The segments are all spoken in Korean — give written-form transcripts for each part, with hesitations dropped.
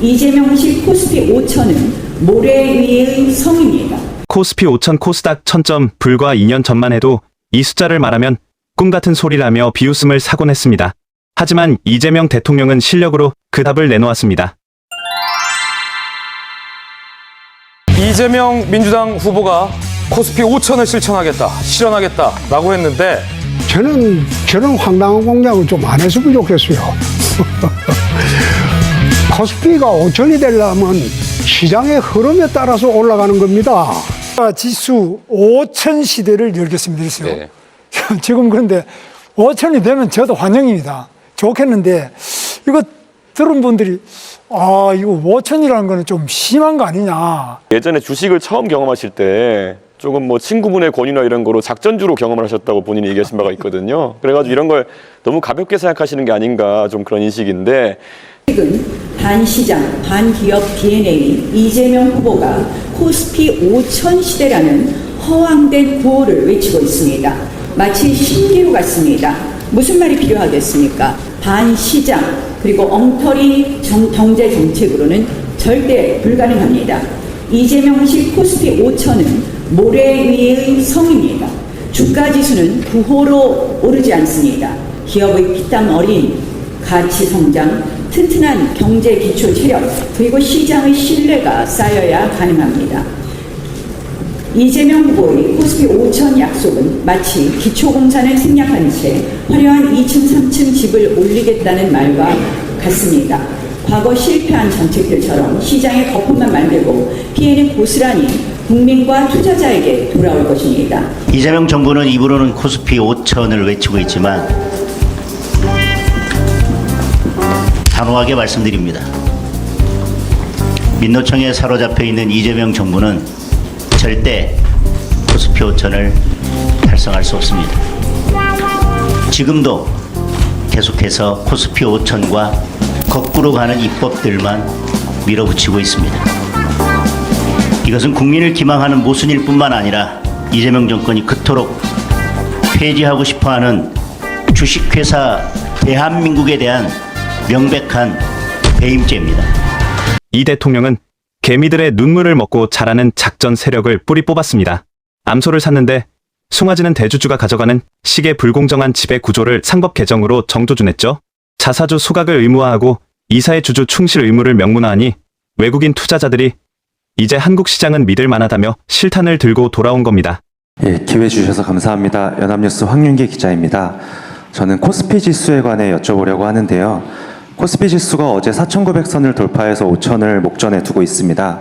이재명식 코스피 5천은 모래 위의 성입니다. 코스피 5천 코스닥 1000점 불과 2년 전만 해도 이 숫자를 말하면 꿈같은 소리라며 비웃음을 사곤 했습니다. 하지만 이재명 대통령은 실력으로 그 답을 내놓았습니다. 이재명 민주당 후보가 코스피 5천을 실현하겠다라고 했는데 저는 저런 황당한 공약을 좀 안 했으면 좋겠어요. 코스피가 5천이 되려면 시장의 흐름에 따라서 올라가는 겁니다. 지수 5천 시대를 열겠습니다. 그랬어요. 네. 지금 그런데 5천이 되면 저도 환영입니다. 좋겠는데 이거 들은 분들이 이거 5천이라는 거는 좀 심한 거 아니냐. 예전에 주식을 처음 경험하실 때 조금 뭐 친구분의 권유나 이런 거로 작전주로 경험을 하셨다고 본인이 얘기하신 바가 있거든요. 그래가지고 이런 걸 너무 가볍게 생각하시는 게 아닌가 좀 그런 인식인데, 최근 반시장, 반기업 DNA 이재명 후보가 코스피 5천 시대라는 허황된 구호를 외치고 있습니다. 마치 신기루 같습니다. 무슨 말이 필요하겠습니까? 반시장 그리고 엉터리 경제 정책으로는 절대 불가능합니다. 이재명식 코스피 5천은 모래 위의 성입니다. 주가지수는 구호로 오르지 않습니다. 기업의 피땀 어린 가치 성장, 튼튼한 경제 기초 체력, 그리고 시장의 신뢰가 쌓여야 가능합니다. 이재명 후보의 코스피 5천 약속은 마치 기초공사를 생략한 채 화려한 2층, 3층 집을 올리겠다는 말과 같습니다. 과거 실패한 정책들처럼 시장에 거품만 만들고 피해는 고스란히 국민과 투자자에게 돌아올 것입니다. 이재명 정부는 입으로는 코스피 5천을 외치고 있지만 단호하게 말씀드립니다. 민노총에 사로잡혀 있는 이재명 정부는 절대 코스피 5천을 달성할 수 없습니다. 지금도 계속해서 코스피 5천과 거꾸로 가는 입법들만 밀어붙이고 있습니다. 이것은 국민을 기망하는 모순일 뿐만 아니라 이재명 정권이 그토록 폐지하고 싶어하는 주식회사 대한민국에 대한 명백한 배임죄입니다. 이 대통령은 개미들의 눈물을 먹고 자라는 작전 세력을 뿌리 뽑았습니다. 암소를 샀는데 송아지는 대주주가 가져가는 식의 불공정한 지배 구조를 상법 개정으로 정조준했죠. 자사주 소각을 의무화하고 이사의 주주 충실 의무를 명문화하니 외국인 투자자들이 이제 한국 시장은 믿을 만하다며 실탄을 들고 돌아온 겁니다. 예, 기회 주셔서 감사합니다. 연합뉴스 황윤기 기자입니다. 저는 코스피 지수에 관해 여쭤보려고 하는데요. 코스피 지수가 어제 4,900선을 돌파해서 5천을 목전에 두고 있습니다.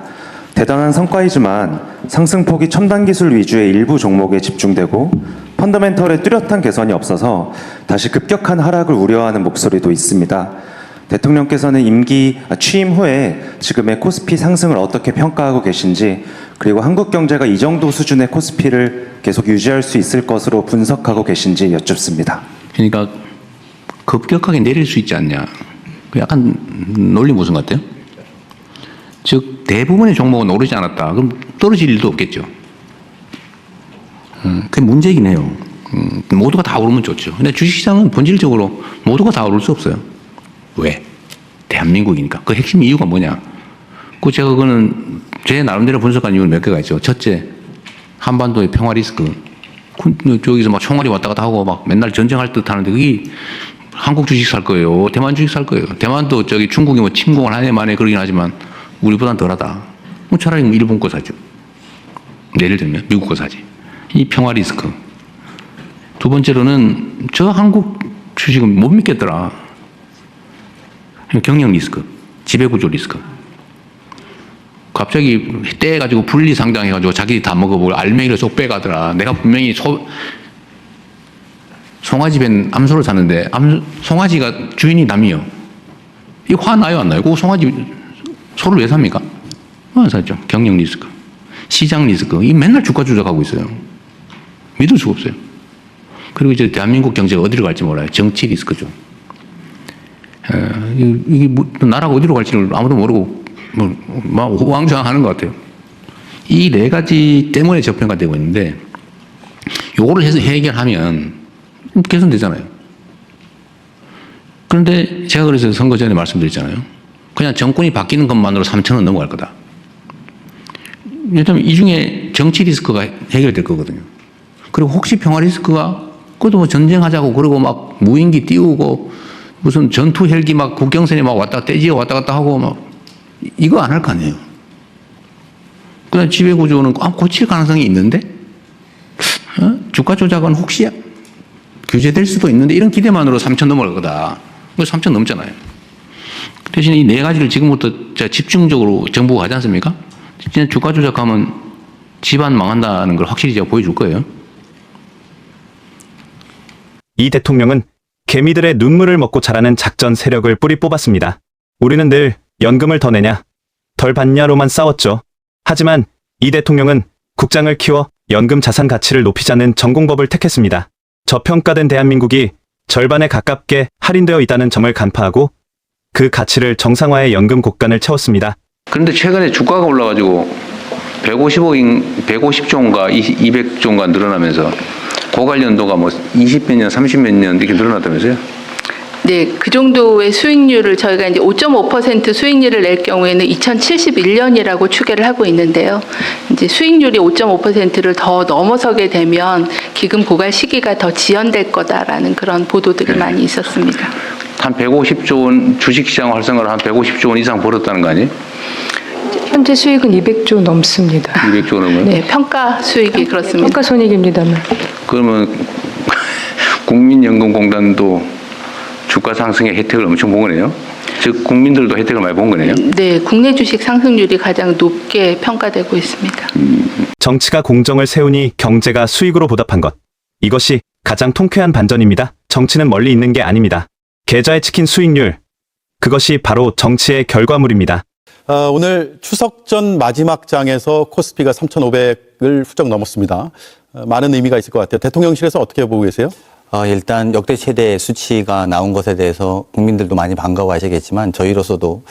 대단한 성과이지만 상승폭이 첨단 기술 위주의 일부 종목에 집중되고 펀더멘털의 뚜렷한 개선이 없어서 다시 급격한 하락을 우려하는 목소리도 있습니다. 대통령께서는 임기 취임 후에 지금의 코스피 상승을 어떻게 평가하고 계신지, 그리고 한국 경제가 이 정도 수준의 코스피를 계속 유지할 수 있을 것으로 분석하고 계신지 여쭙습니다. 그러니까 급격하게 내릴 수 있지 않냐. 약간 논리 무슨 것 같아요? 즉 대부분의 종목은 오르지 않았다. 그럼 떨어질 일도 없겠죠. 그게 문제이긴 해요. 모두가 다 오르면 좋죠. 근데 주식시장은 본질적으로 모두가 다 오를 수 없어요. 왜? 대한민국이니까. 그 핵심 이유가 뭐냐? 제가 그거는 제 나름대로 분석한 이유는 몇 개가 있죠. 첫째, 한반도의 평화 리스크. 저기서 막 총알이 왔다 갔다 하고 막 맨날 전쟁할 듯 하는데 그게 한국 주식 살 거예요? 대만 주식 살 거예요? 대만도 저기 중국이 뭐 침공을 한 해 만에 그러긴 하지만 우리보단 덜하다. 차라리 일본 거 사죠. 예를 들면 미국 거 사지. 이 평화 리스크. 두 번째로는 저 한국 주식은 못 믿겠더라. 경영 리스크, 지배구조 리스크. 갑자기 떼가지고 분리 상장해가지고 자기들이 다 먹어보고 알맹이를 쏙 빼가더라. 내가 분명히 송아지 밴 암소를 샀는데 송아지가 주인이 남이요. 이거 화나요 안 나요? 그 송아지 소를 왜 삽니까? 안 사죠. 경영 리스크, 시장 리스크. 이 맨날 주가 조작하고 있어요. 믿을 수가 없어요. 그리고 이제 대한민국 경제가 어디로 갈지 몰라요. 정치 리스크죠. 이게 나라가 어디로 갈지를 아무도 모르고 우왕좌왕하는 것 같아요. 이 네 가지 때문에 저평가되고 있는데 요거를 해서 해결하면 개선되잖아요. 그런데 제가 그래서 선거 전에 말씀드렸잖아요. 그냥 정권이 바뀌는 것만으로 3천원 넘어갈 거다. 일단 이 중에 정치 리스크가 해결될 거거든요. 그리고 혹시 평화 리스크가 그것도 뭐 전쟁하자고 그러고 막 무인기 띄우고 무슨 전투 헬기 막 국경선에 막 왔다 떼지어 왔다 갔다 하고 막 이거 안 할 거 아니에요. 그다음 지배 구조는 고칠 가능성이 있는데 주가 조작은 혹시 규제될 수도 있는데 이런 기대만으로 3천 넘어갈 거다. 이거 3천 넘잖아요. 대신에 이 네 가지를 지금부터 집중적으로 정부가 하지 않습니까? 진짜 주가 조작하면 집안 망한다는 걸 확실히 제가 보여줄 거예요. 이 대통령은 개미들의 눈물을 먹고 자라는 작전 세력을 뿌리 뽑았습니다. 우리는 늘 연금을 더 내냐, 덜 받냐로만 싸웠죠. 하지만 이 대통령은 국장을 키워 연금 자산 가치를 높이자는 전공법을 택했습니다. 저평가된 대한민국이 절반에 가깝게 할인되어 있다는 점을 간파하고 그 가치를 정상화해 연금 곡간을 채웠습니다. 그런데 최근에 주가가 올라가지고 150조인가 200조인가 늘어나면서 고관련도가 뭐 20몇 년, 30몇 년 이렇게 늘어났다면서요? 네, 그 정도의 수익률을 저희가 이제 5.5% 수익률을 낼 경우에는 2071년이라고 추계를 하고 있는데요. 이제 수익률이 5.5%를 더 넘어서게 되면 기금 고갈 시기가 더 지연될 거다라는 그런 보도들이 많이 있었습니다. 한 150조 원 주식시장 활성화를 한 150조 원 이상 벌었다는 거 아니에요? 현재 수익은 200조 넘습니다. 200조 넘어요? 네, 평가 수익이 그렇습니다. 평가손익입니다만. 그러면 국민연금공단도 주가 상승의 혜택을 엄청 본 거네요? 즉 국민들도 혜택을 많이 본 거네요? 네, 국내 주식 상승률이 가장 높게 평가되고 있습니다. 정치가 공정을 세우니 경제가 수익으로 보답한 것. 이것이 가장 통쾌한 반전입니다. 정치는 멀리 있는 게 아닙니다. 계좌에 찍힌 수익률. 그것이 바로 정치의 결과물입니다. 오늘 추석 전 마지막 장에서 코스피가 3,500을 훌쩍 넘었습니다. 많은 의미가 있을 것 같아요. 대통령실에서 어떻게 보고 계세요? 일단 역대 최대 수치가 나온 것에 대해서 국민들도 많이 반가워하시겠지만 저희로서도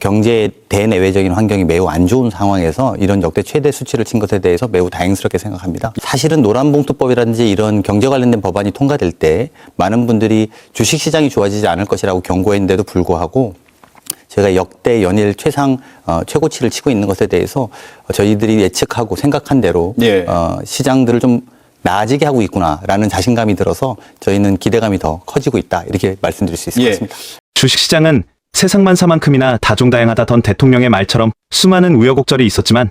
경제의 대내외적인 환경이 매우 안 좋은 상황에서 이런 역대 최대 수치를 친 것에 대해서 매우 다행스럽게 생각합니다. 사실은 노란봉투법이라든지 이런 경제 관련된 법안이 통과될 때 많은 분들이 주식시장이 좋아지지 않을 것이라고 경고했는데도 불구하고 제가 역대 연일 최고치를 치고 있는 것에 대해서 저희들이 예측하고 생각한 대로 시장들을 좀 나아지게 하고 있구나라는 자신감이 들어서 저희는 기대감이 더 커지고 있다 이렇게 말씀드릴 수 있을 것 같습니다. 주식시장은 세상만사만큼이나 다종다양하다던 대통령의 말처럼 수많은 우여곡절이 있었지만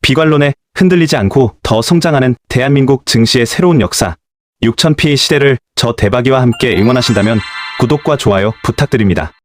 비관론에 흔들리지 않고 더 성장하는 대한민국 증시의 새로운 역사 6000P 시대를 저 대박이와 함께 응원하신다면 구독과 좋아요 부탁드립니다.